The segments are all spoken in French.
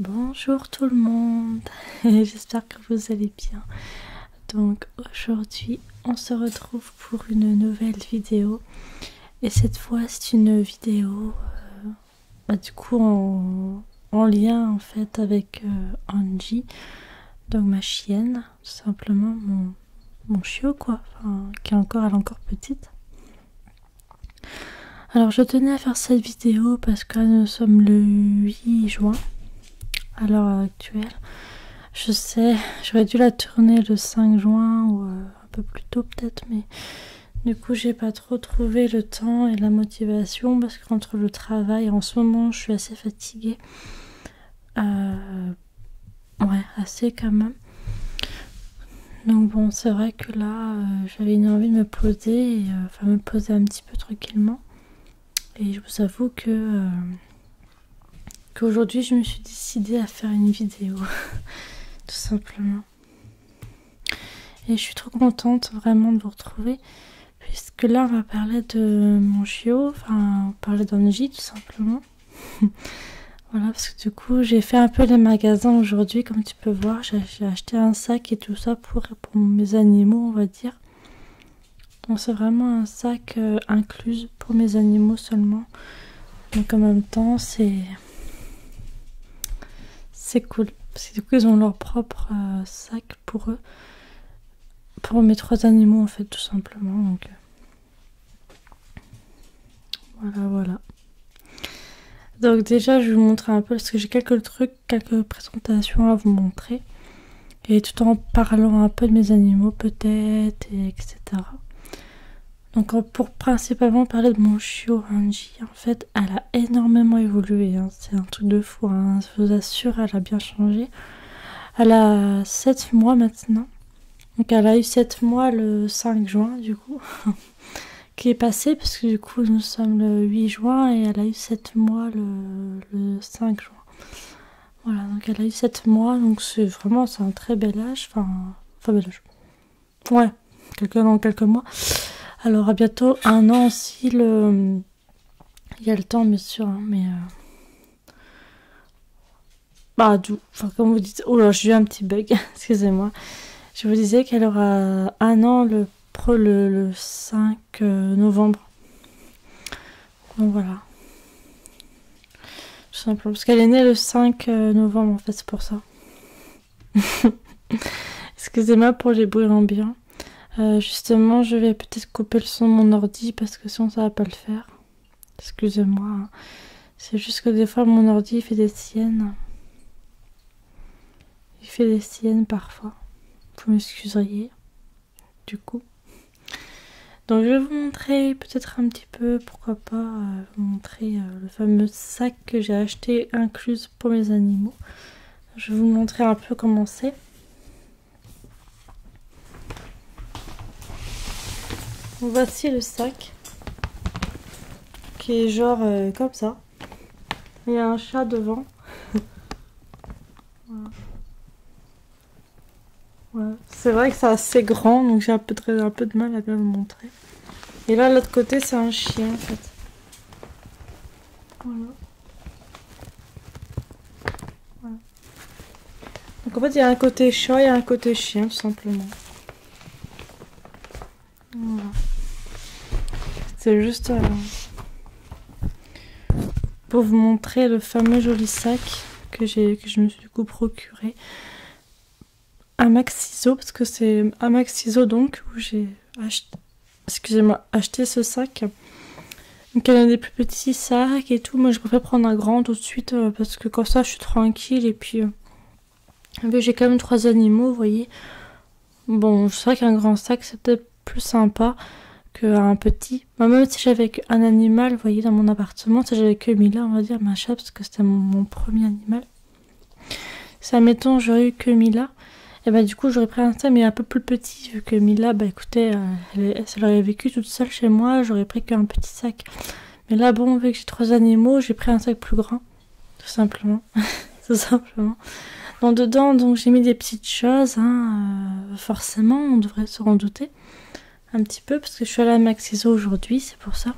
Bonjour tout le monde, j'espère que vous allez bien. Donc aujourd'hui on se retrouve pour une nouvelle vidéo et cette fois c'est une vidéo du coup en lien en fait avec Angie, donc ma chienne, tout simplement mon chiot quoi, enfin, elle est encore petite. Alors je tenais à faire cette vidéo parce que nous sommes le 8 juin. À l'heure actuelle, je sais, j'aurais dû la tourner le 5 juin ou un peu plus tôt peut-être, mais du coup j'ai pas trop trouvé le temps et la motivation parce qu'entre le travail, en ce moment je suis assez fatiguée, ouais, assez quand même. Donc bon, c'est vrai que là j'avais une envie de me poser, enfin me poser un petit peu tranquillement, et je vous avoue que qu'aujourd'hui je me suis décidée à faire une vidéo tout simplement, et je suis trop contente vraiment de vous retrouver puisque là on va parler de mon chiot, enfin on parler d'Angie tout simplement. Voilà, parce que du coup j'ai fait un peu les magasins aujourd'hui, comme tu peux voir, j'ai acheté un sac et tout ça pour mes animaux on va dire. Donc c'est vraiment un sac inclus pour mes animaux seulement, donc en même temps c'est cool, parce que du coup ils ont leur propre sac pour eux, pour mes 3 animaux en fait tout simplement. Donc voilà. Donc déjà je vais vous montrer un peu, parce que j'ai quelques trucs, quelques présentations à vous montrer, et tout en parlant un peu de mes animaux peut-être, et etc. Donc pour principalement parler de mon chiot Angie, en fait elle a énormément évolué, hein. C'est un truc de fou, hein. Je vous assure, elle a bien changé. Elle a 7 mois maintenant, donc elle a eu 7 mois le 5 juin du coup, qui est passé, parce que du coup nous sommes le 8 juin et elle a eu 7 mois le 5 juin. Voilà, donc elle a eu 7 mois, donc c'est un très bel âge, enfin bel âge. Ouais, dans quelques mois. Alors à bientôt 1 an aussi, il y a le temps bien sûr, hein, mais comme vous dites, oh là j'ai eu un petit bug, excusez-moi. Je vous disais qu'elle aura 1 an le 5 novembre. Donc voilà. Tout simplement. Parce qu'elle est née le 5 novembre en fait, c'est pour ça. Excusez-moi pour les bruits ambiants. Justement, je vais peut-être couper le son de mon ordi parce que sinon ça va pas le faire. Excusez-moi, hein. C'est juste que des fois mon ordi il fait des siennes. Il fait des siennes parfois. Vous m'excuseriez. Du coup. Donc je vais vous montrer peut-être un petit peu, pourquoi pas, vous montrer le fameux sac que j'ai acheté inclus pour mes animaux. Je vais vous montrer un peu comment c'est. Voici le sac, qui est genre comme ça. Il y a un chat devant. Voilà. Ouais. C'est vrai que c'est assez grand, donc j'ai un peu de mal à bien le montrer. Et là, l'autre côté, c'est un chien en fait. Voilà. Donc en fait, il y a un côté chat et un côté chien, tout simplement. Voilà. C'est juste pour vous montrer le fameux joli sac que je me suis du coup procuré à Max Ciseaux, parce que c'est à Max Ciseaux donc où j'ai acheté ce sac. Donc elle a des plus petits sacs et tout. Moi je préfère prendre un grand tout de suite parce que comme ça je suis tranquille, et puis j'ai quand même 3 animaux, vous voyez. Bon, c'est vrai qu'un grand sac c'est peut-être plus sympa qu'un petit. Moi, même si j'avais un animal, vous voyez, dans mon appartement, si j'avais que Mila, on va dire, ma chatte, parce que c'était mon premier animal. Si admettons j'aurais eu que Mila, et bah du coup j'aurais pris un sac mais un peu plus petit, vu que Mila, bah écoutez, elle aurait vécu toute seule chez moi, j'aurais pris qu'un petit sac. Mais là bon, vu que j'ai 3 animaux, j'ai pris un sac plus grand, tout simplement. Tout simplement. Donc dedans, donc j'ai mis des petites choses, hein, forcément, on devrait s'en douter un petit peu, parce que je suis allée à Max Ciseaux aujourd'hui, c'est pour ça.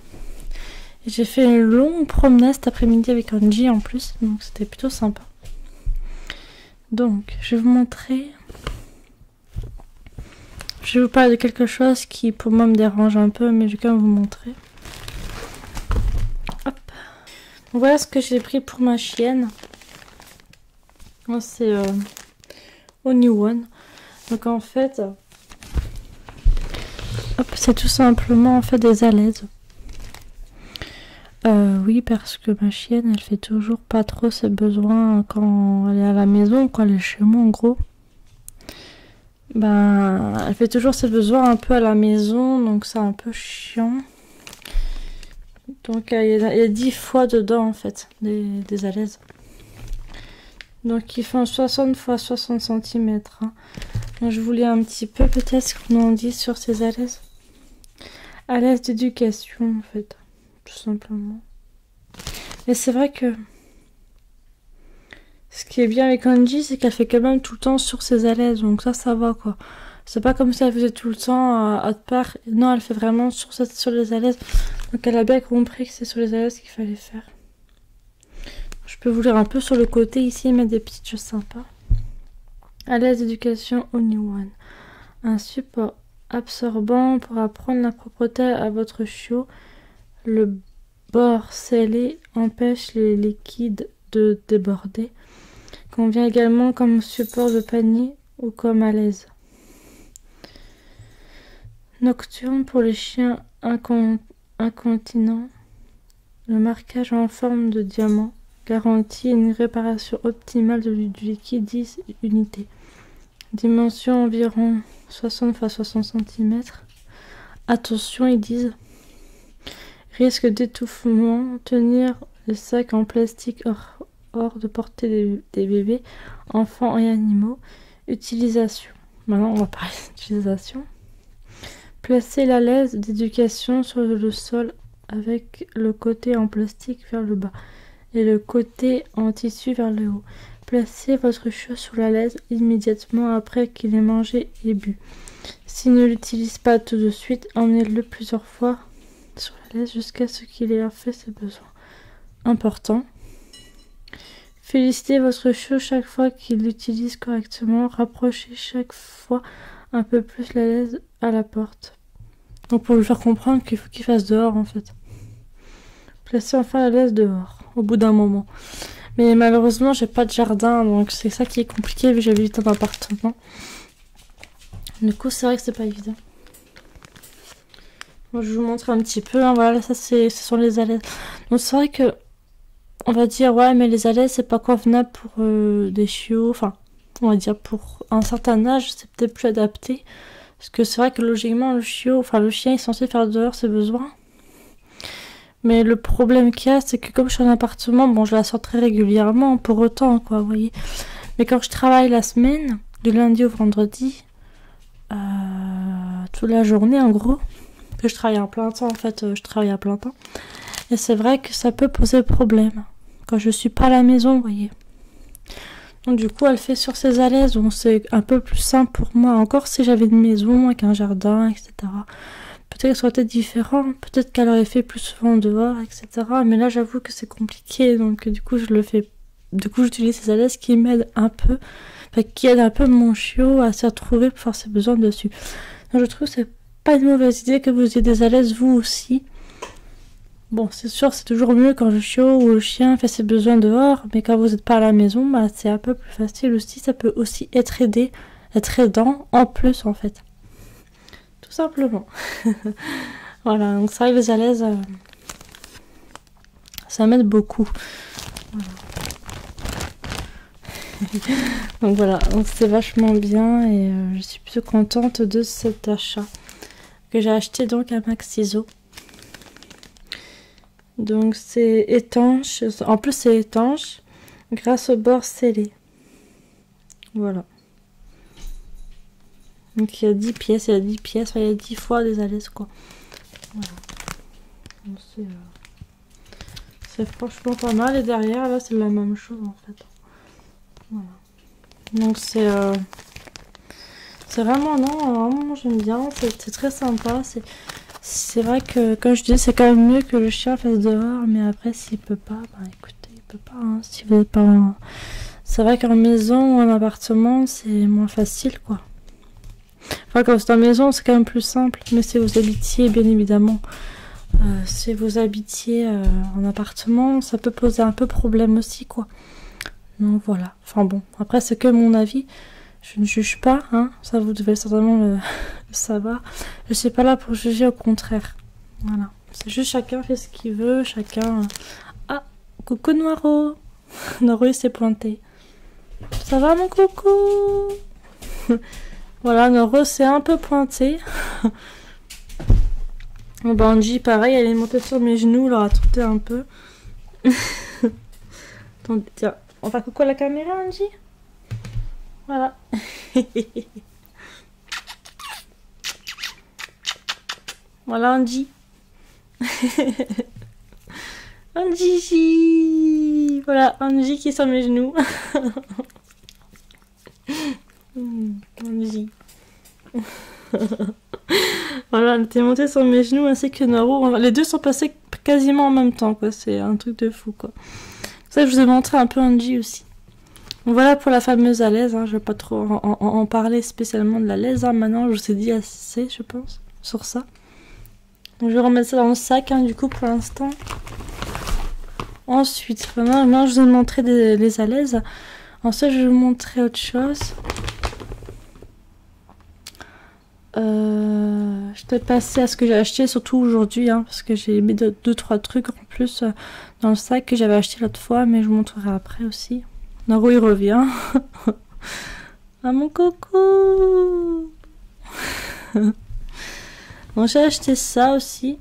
Et j'ai fait une longue promenade cet après-midi avec Angie en plus, donc c'était plutôt sympa. Donc, je vais vous montrer. Je vais vous parler de quelque chose qui pour moi me dérange un peu, mais je vais quand même vous montrer. Hop. Donc, voilà ce que j'ai pris pour ma chienne. C'est Only One. Donc en fait, c'est tout simplement en fait des alaises. Oui, parce que ma chienne, elle fait toujours pas trop ses besoins quand elle est à la maison, quand elle est chez moi en gros. Ben, elle fait toujours ses besoins un peu à la maison, donc c'est un peu chiant. Donc il y a 10 fois dedans en fait, des alaises. Donc ils font 60 x 60 cm. Hein. Donc je voulais un petit peu peut-être ce qu'on en dit sur ces alaises. Alaises d'éducation en fait, tout simplement. Mais c'est vrai que ce qui est bien avec Angie, c'est qu'elle fait quand même tout le temps sur ses alaises, donc ça va quoi. C'est pas comme si elle faisait tout le temps à part. Non, elle fait vraiment sur les alaises. Donc elle a bien compris que c'est sur les alaises qu'il fallait faire. Je peux vous lire un peu sur le côté ici, mettre des petites choses sympas. Alaises d'éducation Only One. Un support absorbant pour apprendre la propreté à votre chiot. Le bord scellé empêche les liquides de déborder. Convient également comme support de panier ou comme alaise. Nocturne pour les chiens incontinents. Le marquage en forme de diamant garantit une réparation optimale du liquide 10 unités. Dimension environ 60 x 60 cm. Attention, ils disent risque d'étouffement, tenir le sac en plastique hors de portée des bébés, enfants et animaux. Utilisation. Maintenant, on va parler d'utilisation. Placer la laisse d'éducation sur le sol avec le côté en plastique vers le bas et le côté en tissu vers le haut. Placez votre chiot sur la laisse immédiatement après qu'il ait mangé et bu. S'il ne l'utilise pas tout de suite, emmenez-le plusieurs fois sur la laisse jusqu'à ce qu'il ait fait ses besoins. Important. Félicitez votre chiot chaque fois qu'il l'utilise correctement. Rapprochez chaque fois un peu plus la laisse à la porte. Donc pour lui faire comprendre qu'il faut qu'il fasse dehors en fait. Placez enfin la laisse dehors, au bout d'un moment. Mais malheureusement, j'ai pas de jardin, donc c'est ça qui est compliqué vu que j'habite en appartement. Du coup, c'est vrai que c'est pas évident. Moi, je vous montre un petit peu. Hein, voilà, ça, ce sont les alaises. Donc, c'est vrai que on va dire, ouais, mais les alaises, c'est pas convenable pour des chiots. Enfin, on va dire pour un certain âge, c'est peut-être plus adapté. Parce que c'est vrai que logiquement, le chien est censé faire dehors ses besoins. Mais le problème qu'il y a, c'est que comme je suis en appartement, bon, je la sors très régulièrement, pour autant, quoi, vous voyez. Mais quand je travaille la semaine, du lundi au vendredi, toute la journée, en gros, que je travaille en plein temps, en fait, je travaille à plein temps. Et c'est vrai que ça peut poser problème quand je suis pas à la maison, vous voyez. Donc du coup, elle fait sur ses alaises, donc c'est un peu plus simple pour moi. Encore si j'avais une maison avec un jardin, etc. Peut-être qu'elle serait peut-être différent, peut-être qu'elle aurait fait plus souvent dehors, etc. Mais là, j'avoue que c'est compliqué, donc du coup, je le fais. Du coup, j'utilise ces alaises qui m'aident un peu, enfin, qui aident un peu mon chiot à se retrouver pour faire ses besoins dessus. Donc je trouve que c'est pas une mauvaise idée que vous ayez des alaises vous aussi. Bon, c'est sûr, c'est toujours mieux quand le chiot ou le chien fait ses besoins dehors, mais quand vous n'êtes pas à la maison, bah, c'est un peu plus facile aussi. Ça peut aussi être aidant en plus, en fait. Tout simplement. Voilà, donc ça, les alaises, ça m'aide beaucoup. Voilà. Donc voilà, donc c'est vachement bien et je suis plutôt contente de cet achat que j'ai acheté donc à Maxiso. Donc c'est étanche, en plus c'est étanche grâce au bord scellé. Voilà. Donc il y a 10 pièces, il y a 10 pièces, enfin, il y a 10 fois des alaises quoi. Voilà. C'est franchement pas mal et derrière là c'est la même chose en fait. Voilà. Donc c'est vraiment, non, vraiment j'aime bien, c'est très sympa, c'est vrai que comme je dis c'est quand même mieux que le chien fasse dehors, mais après s'il peut pas, bah écoutez, il peut pas, hein, si vous n'êtes pas C'est vrai qu'en maison ou en appartement, c'est moins facile, quoi. Enfin, quand c'est en maison, c'est quand même plus simple. Mais si vous habitiez, bien évidemment, si vous habitiez en appartement, ça peut poser un peu problème aussi, quoi. Donc voilà. Enfin bon, après, c'est que mon avis. Je ne juge pas, hein. Ça, vous devez certainement le savoir. Je suis pas là pour juger, au contraire. Voilà. C'est juste chacun fait ce qu'il veut, chacun... Ah, coucou Noiro. Noiro, il s'est pointé. Ça va, mon coucou? Voilà, Noiro s'est un peu pointé. Bon, bah, Angie, pareil, elle est montée sur mes genoux, elle aura trouté un peu. Attendez, tiens, on va coucou à la caméra, Angie? Voilà. Voilà, Angie. Angie. Voilà, Angie qui est sur mes genoux. Angie. Voilà, elle était montée sur mes genoux ainsi que Naro. Les deux sont passés quasiment en même temps, quoi. C'est un truc de fou, quoi. Ça, je vous ai montré un peu Angie aussi. Donc voilà pour la fameuse alaise, hein. Je vais pas trop en parler spécialement de la laise, hein. Maintenant, je vous ai dit assez, je pense, sur ça. Donc je vais remettre ça dans le sac, hein, du coup, pour l'instant. Ensuite, maintenant, je vous ai montré les alaises. Ensuite, je vais vous montrer autre chose. Je vais passer à ce que j'ai acheté, surtout aujourd'hui, hein, parce que j'ai mis 2-3 trucs en plus dans le sac que j'avais acheté l'autre fois, mais je vous montrerai après aussi. Naro, il revient. Ah, mon coco. Donc j'ai acheté ça aussi.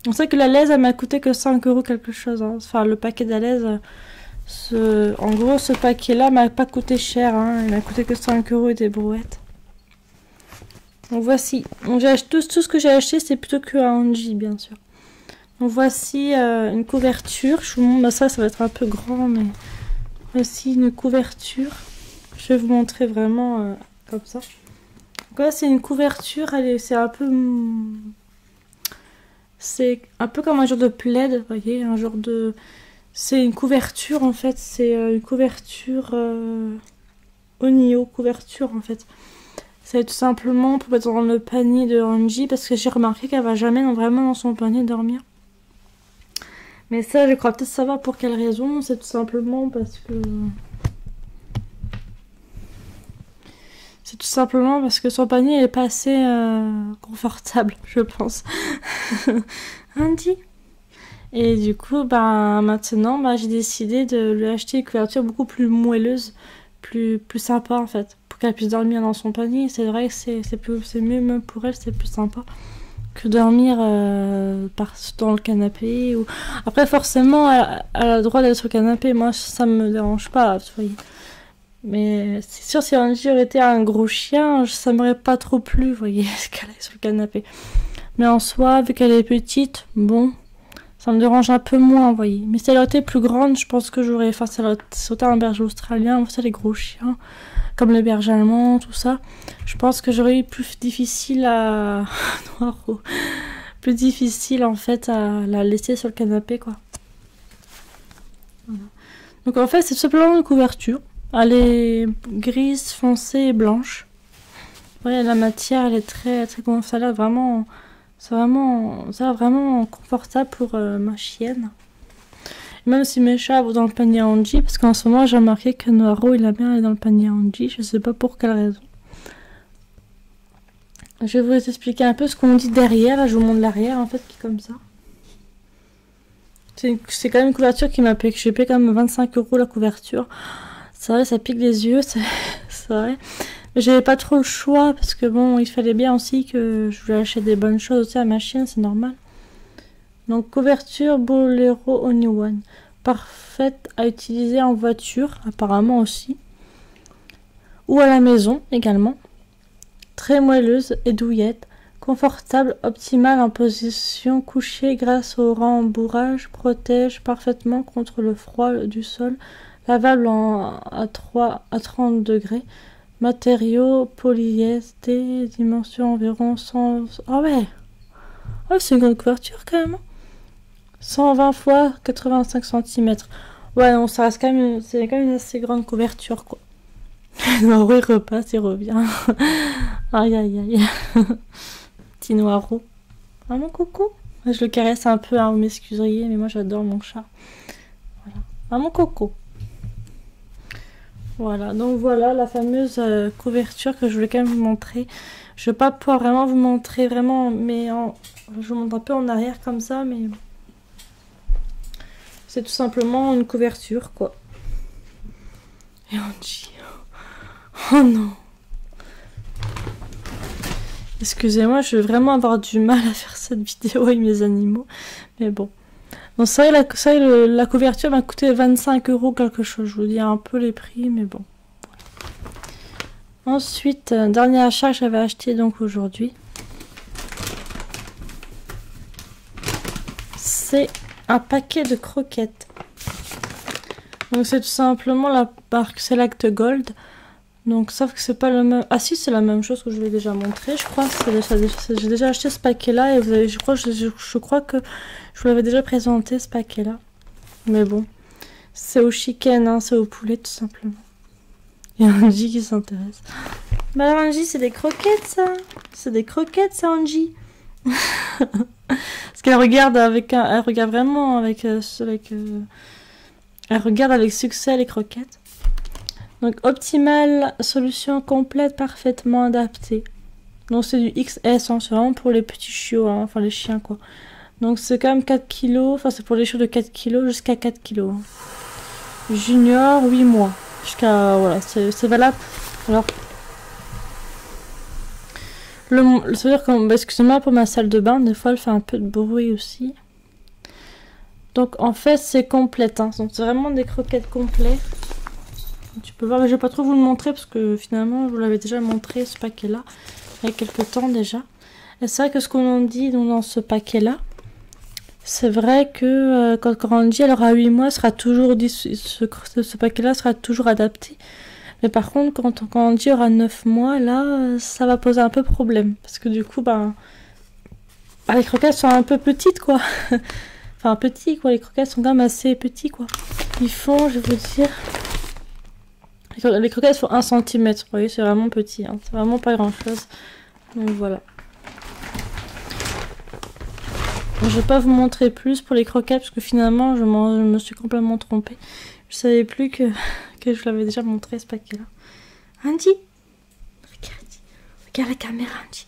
On sait que la laise, elle m'a coûté que 5 € quelque chose, hein. Enfin, le paquet d'alaise, en gros, ce paquet-là m'a pas coûté cher, hein. Il m'a coûté que 5 € et des brouettes. Donc voici. Donc, tout ce que j'ai acheté, c'est plutôt que à Angie, bien sûr. Donc voici une couverture. Je vous montre, bah, ça va être un peu grand, mais voici une couverture. Je vais vous montrer vraiment comme ça. Donc là, c'est une couverture. C'est un peu... C'est un peu comme un genre de plaid, vous voyez, un genre de... C'est une couverture, en fait. C'est une couverture... Onio, couverture, en fait. C'est tout simplement pour mettre dans le panier de Angie, parce que j'ai remarqué qu'elle va jamais vraiment dans son panier dormir. Mais ça, je crois peut-être savoir pour quelle raison. C'est tout simplement parce que... C'est tout simplement parce que son panier est pas assez confortable, je pense. Angie. Et du coup, bah, maintenant, bah, j'ai décidé de lui acheter une couverture beaucoup plus moelleuse, plus sympa en fait, pour qu'elle puisse dormir dans son panier. C'est vrai que c'est mieux même pour elle, c'est plus sympa que dormir dans le canapé. Ou... Après, forcément, elle a le droit d'être sur le canapé. Moi, ça me dérange pas, vous voyez. Mais c'est sûr, si Angie aurait été un gros chien, ça m'aurait pas trop plu, vous voyez, qu'elle est sur le canapé. Mais en soi, vu qu'elle est petite, bon, ça me dérange un peu moins, vous voyez. Mais si elle aurait été plus grande, je pense que j'aurais... Enfin, si elle aurait sauté un berger australien, vous savez, les gros chiens, comme les bergers allemands, tout ça, je pense que j'aurais eu plus difficile à... plus difficile, en fait, à la laisser sur le canapé, quoi. Voilà. Donc, en fait, c'est tout simplement une couverture. Elle est grise, foncée et blanche. Ouais, la matière, elle est très confortable. Ça a l'air vraiment... ça a l'air vraiment confortable pour ma chienne. Et même si mes chats vont dans le panier à Angie, parce qu'en ce moment, j'ai remarqué que Noiro, il a bien aller dans le panier à Angie. Je sais pas pour quelle raison. Je vais vous expliquer un peu ce qu'on dit derrière. Je vous montre l'arrière, en fait, qui est comme ça. C'est quand même une couverture qui m'a payé. J'ai payé quand même 25 € la couverture. C'est vrai, ça pique les yeux, c'est vrai. Mais j'avais pas trop le choix, parce que bon, il fallait bien aussi que je lui achète des bonnes choses aussi à ma chienne, c'est normal. Donc, couverture Bolero Only One. Parfaite à utiliser en voiture, apparemment aussi. Ou à la maison, également. Très moelleuse et douillette. Confortable, optimale en position couchée grâce au rembourrage. Protège parfaitement contre le froid du sol. Lavable à 30 degrés. Matériaux polyester. Dimension environ 100... Ah ouais. Oh, c'est une grande couverture quand même. 120 x 85 cm. Ouais, non, ça reste quand même, c'est quand même une assez grande couverture, quoi. Noiro, il repasse, il revient. Aïe, aïe, aïe. Petit Noiro. Ah, mon coucou. Je le caresse un peu, hein, vous m'excuseriez, mais moi j'adore mon chat. Voilà. Ah, mon coco. Voilà, donc voilà la fameuse couverture que je voulais quand même vous montrer. Je vais pas pouvoir vraiment vous montrer vraiment, mais je vous montre un peu en arrière comme ça, mais c'est tout simplement une couverture, quoi. Et on dit... Oh non. Excusez-moi, je vais vraiment avoir du mal à faire cette vidéo avec mes animaux. Mais bon. Donc ça, la couverture m'a coûté 25 € quelque chose. Je vous dis un peu les prix, mais bon. Ensuite, dernier achat que j'avais acheté donc aujourd'hui. C'est un paquet de croquettes. Donc c'est tout simplement la marque Select Gold. Donc sauf que c'est pas le même... Ah si, c'est la même chose que je vous ai déjà montré, je crois. J'ai déjà acheté ce paquet-là et vous avez, je crois que je vous l'avais déjà présenté ce paquet-là. Mais bon, c'est au chicken, hein, c'est au poulet tout simplement. Il y a Angie qui s'intéresse. Bah alors Angie, c'est des croquettes ça. C'est des croquettes ça Angie. Parce qu'elle regarde avec un... Elle regarde vraiment avec... Elle regarde avec succès les croquettes. Donc optimale, solution complète, parfaitement adaptée. Donc c'est du XS, hein, c'est vraiment pour les petits chiots, hein, enfin les chiens quoi. Donc c'est quand même 4 kg, enfin c'est pour les chiots de 4 kg jusqu'à 4 kg. Hein. Junior, 8 mois. Jusqu'à, voilà, c'est valable. Alors, ça veut dire que, bah, excusez-moi pour ma salle de bain, des fois elle fait un peu de bruit aussi. Donc en fait c'est complète, hein. Donc c'est vraiment des croquettes complètes. Tu peux voir, mais je vais pas trop vous le montrer parce que finalement je vous l'avais déjà montré ce paquet là il y a quelques temps déjà. Et c'est vrai que ce qu'on en dit dans ce paquet là, c'est vrai que quand on dit elle aura 8 mois, sera toujours dit, ce paquet là sera toujours adapté. Mais par contre quand on dit aura 9 mois là, ça va poser un peu problème parce que du coup les croquettes sont un peu petites quoi. Enfin petits quoi, les croquettes sont quand même assez petits quoi. Ils font, je vais vous dire... Les croquettes font 1 cm, vous voyez, c'est vraiment petit, hein. C'est vraiment pas grand chose. Donc voilà. Je vais pas vous montrer plus pour les croquettes parce que finalement je me suis complètement trompée. Je savais plus que je vous l'avais déjà montré ce paquet là. Andy, regarde la caméra Andy.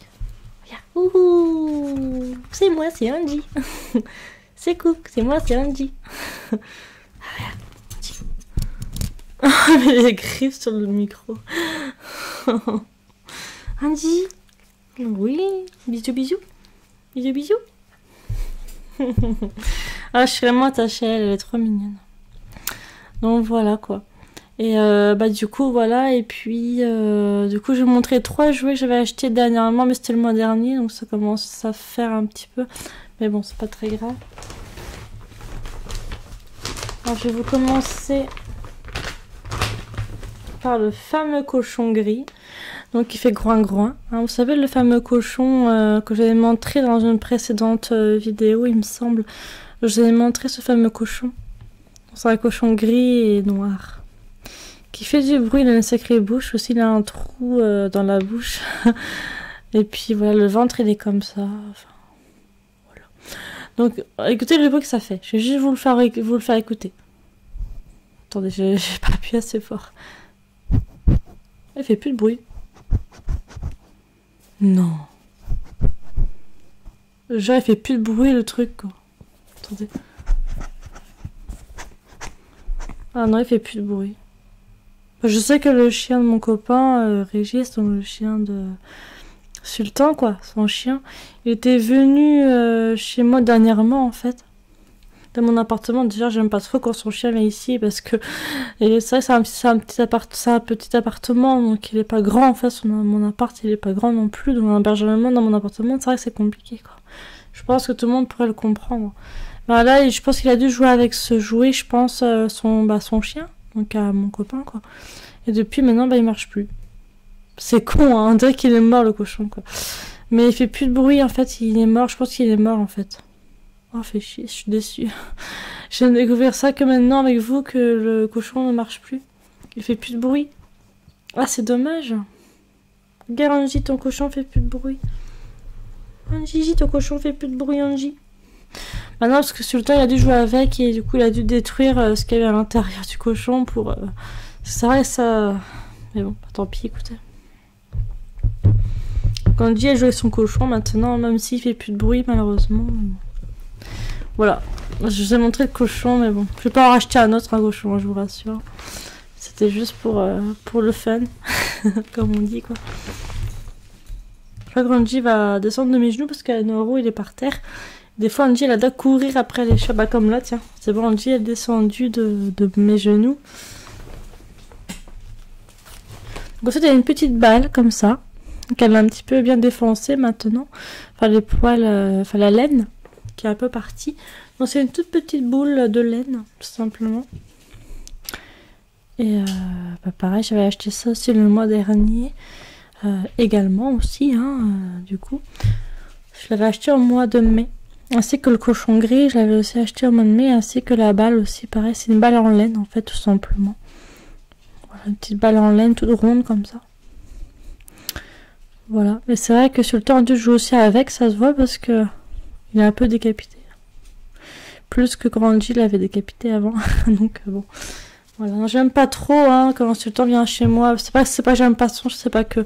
Regarde. Ouh, c'est moi, c'est Andy. C'est cool, c'est moi, c'est Andy. Mais les griffes sur le micro. Andy. Oui. Bisous, bisous. Bisous, bisous. Ah, je suis vraiment attachée à elle, elle est trop mignonne. Donc voilà quoi. Et du coup voilà. Et puis du coup je vais vous montrer 3 jouets que j'avais achetés dernièrement. Mais c'était le mois dernier. Donc ça commence à faire un petit peu. Mais bon, c'est pas très grave. Alors je vais vous commencer par le fameux cochon gris, donc qui fait groin-groin. Hein, vous savez le fameux cochon que j'avais montré dans une précédente vidéo, il me semble. Je vous avais montré ce fameux cochon. C'est un cochon gris et noir. Qui fait du bruit, il a une sacrée bouche aussi, il a un trou dans la bouche. Et puis voilà, le ventre il est comme ça. Enfin, voilà. Donc écoutez le bruit que ça fait. Je vais juste vous le faire écouter. Attendez, j'ai pas appuyé assez fort. Il fait plus de bruit. Non. Genre il fait plus de bruit le truc quoi. Attendez. Ah non, il fait plus de bruit. Je sais que le chien de mon copain, Régis, donc le chien de Sultan quoi, son chien, il était venu chez moi dernièrement en fait. Dans mon appartement, déjà j'aime pas trop quand son chien vient ici parce que c'est vrai que c'est un petit appartement donc il est pas grand en fait, mon appart il est pas grand non plus, donc un hébergement dans mon appartement c'est vrai que c'est compliqué quoi. Je pense que tout le monde pourrait le comprendre. Ben là je pense qu'il a dû jouer avec ce jouet, je pense son chien, donc à mon copain quoi. Et depuis maintenant il marche plus. C'est con hein, on dirait qu'il est mort le cochon quoi. Mais il fait plus de bruit en fait, il est mort, je pense qu'il est mort en fait. Oh, fait chier, je suis déçue. Je viens de découvrir ça que maintenant avec vous, que le cochon ne marche plus. Il fait plus de bruit. Ah, c'est dommage. Regarde, Angie, ton cochon fait plus de bruit. Angie, ton cochon fait plus de bruit, Angie. Bah non, parce que Sultan, il a dû jouer avec et du coup, il a dû détruire ce qu'il y avait à l'intérieur du cochon pour... C'est vrai, ça... Mais bon, tant pis, écoutez. Quand Angie a joué avec son cochon, maintenant, même s'il fait plus de bruit, malheureusement... Voilà. Je vous ai montré le cochon, mais bon. Je vais pas en racheter un autre, un cochon, je vous rassure. C'était juste pour le fun. Comme on dit, quoi. Je crois que Angie va descendre de mes genoux parce qu'Anoru, il est par terre. Des fois, Angie, elle a doit courir après les chats. Bah, comme là, tiens. C'est bon, Angie, elle est descendue de mes genoux. Donc, en fait, il y a une petite balle, comme ça. Donc, elle a un petit peu bien défoncé maintenant. Enfin, les poils... Enfin, la laine qui est un peu partie. Donc, c'est une toute petite boule de laine, tout simplement. Et bah, pareil, j'avais acheté ça aussi le mois dernier. Également aussi, hein, du coup. Je l'avais acheté au mois de mai. Ainsi que le cochon gris, je l'avais aussi acheté au mois de mai. Ainsi que la balle aussi, pareil. C'est une balle en laine, en fait, tout simplement. Voilà, une petite balle en laine, toute ronde, comme ça. Voilà. Mais c'est vrai que sur le temps, je joue aussi avec, ça se voit, parce que il est un peu décapité. Plus que quand Angie l'avait décapité avant. Donc, bon... Voilà, j'aime pas trop hein, quand Sultan vient chez moi. C'est pas que j'aime pas son, c'est pas que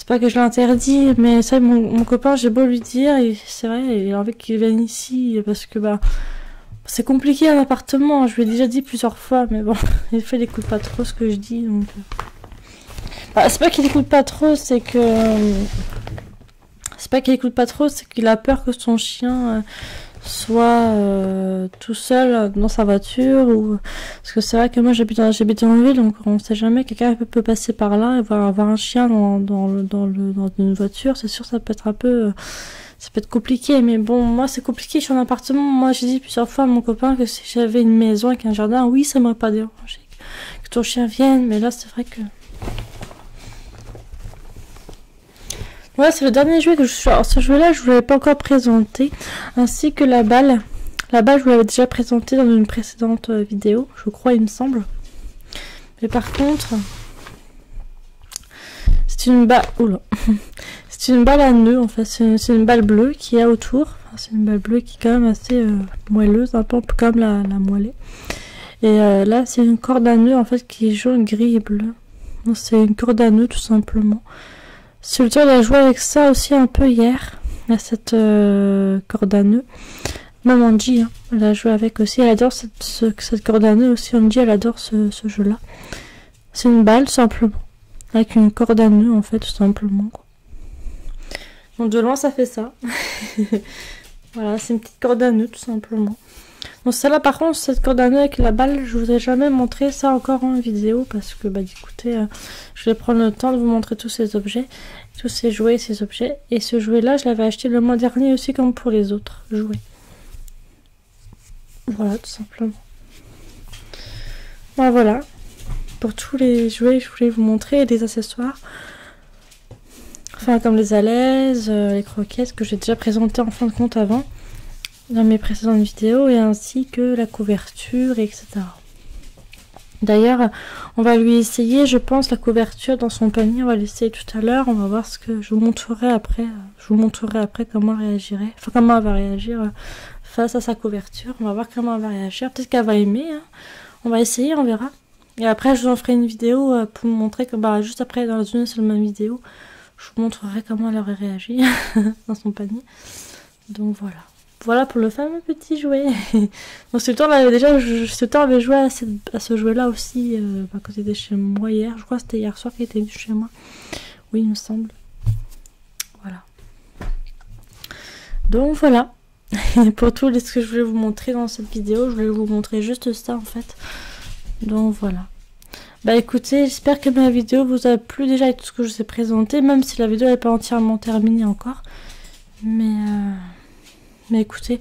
je l'interdis, mais ça mon copain, j'ai beau lui dire, c'est vrai, il a envie qu'il vienne ici parce que bah c'est compliqué un appartement, je lui ai déjà dit plusieurs fois, mais bon, il écoute pas trop ce que je dis donc bah, c'est pas qu'il écoute pas trop, c'est qu'il a peur que son chien soit tout seul dans sa voiture ou parce que c'est vrai que moi j'habite en ville donc on sait jamais, quelqu'un peut passer par là et avoir un chien dans une voiture, c'est sûr ça peut être un peu ça peut être compliqué, mais bon moi c'est compliqué, je suis en appartement, moi j'ai dit plusieurs fois à mon copain que si j'avais une maison avec un jardin, oui ça m'aurait pas dérangé que ton chien vienne, mais là c'est vrai que ouais, c'est le dernier jouet que je suis. Alors, ce jouet-là, je ne vous l'avais pas encore présenté. Ainsi que la balle. La balle, je vous l'avais déjà présentée dans une précédente vidéo. Je crois, il me semble. Mais par contre... C'est une balle... Oula. C'est une balle à nœud, en fait. C'est une balle bleue qui a autour. Enfin, c'est une balle bleue qui est quand même assez moelleuse. Un peu comme la moellée. Et là, c'est une corde à nœud, en fait, qui est jaune, gris et bleu. C'est une corde à nœud, tout simplement. Sultan il a joué avec ça aussi un peu hier, à cette corde à nœud. Même Angie, hein, elle a joué avec aussi. Elle adore cette corde à nœud aussi. Angie, elle adore ce jeu-là. C'est une balle, simplement. Avec une corde à nœud, en fait, tout simplement. Quoi. Donc de loin, ça fait ça. Voilà, c'est une petite corde à nœud, tout simplement. Donc celle-là, par contre, cette corde à nœud avec la balle, je vous ai jamais montré ça encore en vidéo parce que, bah, écoutez, je vais prendre le temps de vous montrer tous ces objets, tous ces jouets, ces objets. Et ce jouet-là, je l'avais acheté le mois dernier aussi, comme pour les autres jouets. Voilà, tout simplement. Ben, voilà, pour tous les jouets, je voulais vous montrer et les accessoires. Enfin, comme les alaises, les croquettes que j'ai déjà présentées en fin de compte avant. Dans mes précédentes vidéos et ainsi que la couverture etc. D'ailleurs on va lui essayer je pense la couverture dans son panier, on va l'essayer tout à l'heure, on va voir ce que je vous montrerai après comment elle réagirait, enfin comment elle va réagir face à sa couverture, on va voir comment elle va réagir, peut-être qu'elle va aimer, hein. On va essayer, on verra et après je vous en ferai une vidéo pour vous montrer que bah, juste après dans une seule même vidéo je vous montrerai comment elle aurait réagi dans son panier, donc voilà. Voilà pour le fameux petit jouet. Donc Sultan avait joué à ce jouet-là aussi quand il était chez moi hier. Je crois que c'était hier soir qu'il était venu chez moi. Oui, il me semble. Voilà. Donc voilà. Pour tout ce que je voulais vous montrer dans cette vidéo, je voulais vous montrer juste ça en fait. Donc voilà. Bah écoutez, j'espère que ma vidéo vous a plu déjà avec tout ce que je vous ai présenté, même si la vidéo n'est pas entièrement terminée encore. Mais écoutez,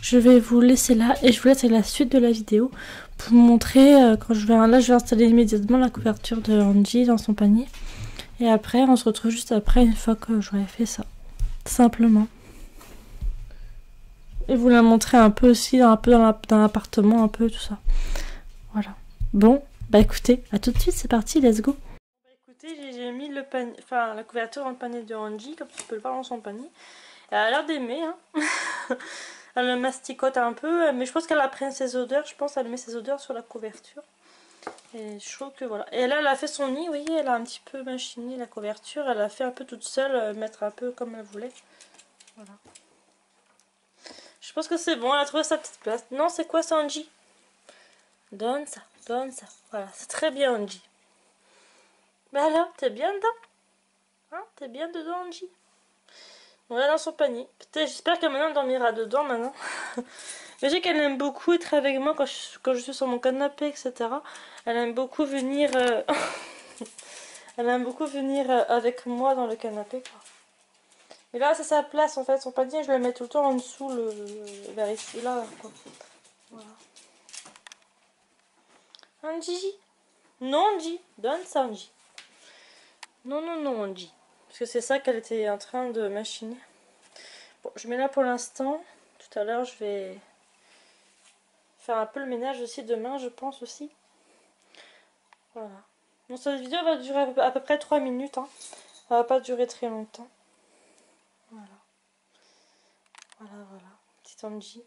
je vais vous laisser là et je vous laisse avec la suite de la vidéo pour vous montrer quand je vais installer immédiatement la couverture de Angie dans son panier. Et après, on se retrouve juste après une fois que j'aurai fait ça. Simplement. Et vous la montrer un peu aussi, un peu dans l'appartement, un peu tout ça. Voilà. Bon, bah écoutez, à tout de suite, c'est parti, let's go. Bah écoutez, j'ai mis le panier, enfin la couverture dans le panier de Angie, comme tu peux le voir dans son panier. Elle a l'air d'aimer, hein. Elle le masticote un peu, mais je pense qu'elle a pris ses odeurs, je pense qu'elle met ses odeurs sur la couverture. Et je trouve que voilà. Et là, elle a fait son nid, vous voyez, elle a un petit peu machiné la couverture, elle a fait un peu toute seule, mettre un peu comme elle voulait. Voilà. Je pense que c'est bon, elle a trouvé sa petite place. Non, c'est quoi ça, Angie? Donne ça, donne ça. Voilà, c'est très bien, Angie. Bah alors, t'es bien dedans? Hein, t'es bien dedans, Angie? On est dans son panier. Peut-être, j'espère que maintenant elle dormira dedans maintenant. Mais je sais qu'elle aime beaucoup être avec moi quand je suis sur mon canapé, etc. Elle aime beaucoup venir. Elle aime beaucoup venir avec moi dans le canapé, quoi. Et là, c'est sa place en fait. Son panier, je le mets tout le temps en dessous, vers ici, là, quoi. Voilà. Angie. Non, Angie. Donne ça, Angie. Non, non, non, Angie. Parce que c'est ça qu'elle était en train de machiner. Bon, je mets là pour l'instant. Tout à l'heure, je vais faire un peu le ménage aussi demain, je pense aussi. Voilà. Bon, cette vidéo va durer à peu près 3 minutes. Hein. Ça va pas durer très longtemps. Voilà. Voilà, voilà. Petite Angie.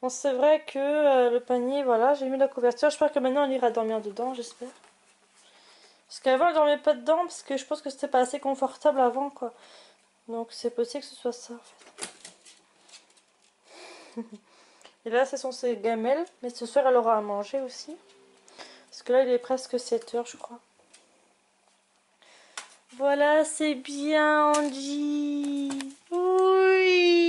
Bon, c'est vrai que le panier, voilà, j'ai mis la couverture. J'espère que maintenant elle ira dormir dedans, j'espère. Parce qu'avant elle dormait pas dedans, parce que je pense que c'était pas assez confortable avant, quoi. Donc c'est possible que ce soit ça, en fait. Et là, ce sont ses gamelles. Mais ce soir, elle aura à manger aussi. Parce que là, il est presque 7 heures, je crois. Voilà, c'est bien, Angie. Oui.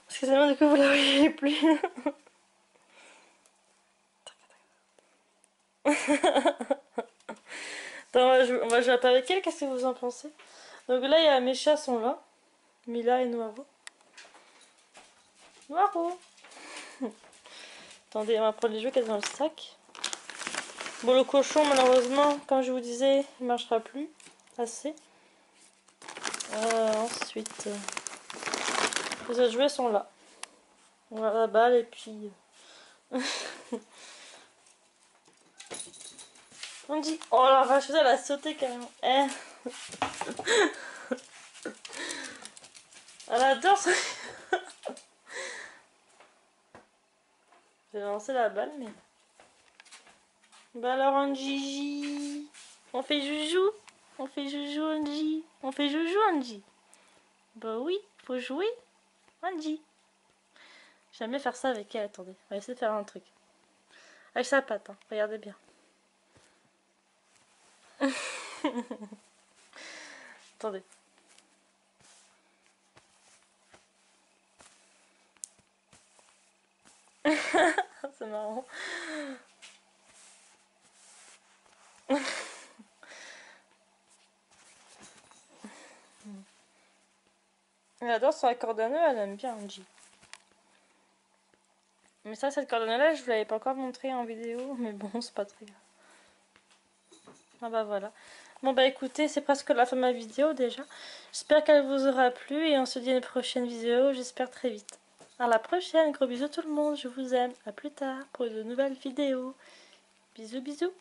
Excusez-moi, du coup, vous la voyez plus. Attends, on va jouer un peu avec elle, qu'est-ce que vous en pensez? Donc là, il y a mes chats sont là. Mila et Noiro. Noiro. Attendez, on va prendre les jouets qu'elle est dans le sac. Bon, le cochon, malheureusement, comme je vous disais, il marchera plus assez. Ensuite, les autres jouets sont là. On va la balle et puis... On dit... Oh la vache, elle a sauté carrément. Eh. Elle adore ça. J'ai lancé la balle, mais... Bah alors, Angie... On fait joujou. On fait joujou, Angie. On fait joujou, Angie. Bah oui, faut jouer. Angie. Jamais faire ça avec elle, attendez. On va essayer de faire un truc. Avec sa patte, hein. Regardez bien. Attendez. C'est marrant. Elle adore son accordéon, elle aime bien Angie. Mais ça, cette cordonnée-là, je vous l'avais pas encore montré en vidéo, mais bon, c'est pas très grave. Ah bah voilà. Bon bah écoutez, c'est presque la fin de ma vidéo déjà. J'espère qu'elle vous aura plu et on se dit à une prochaine vidéo, j'espère très vite. À la prochaine, gros bisous tout le monde, je vous aime. À plus tard pour de nouvelles vidéos. Bisous bisous.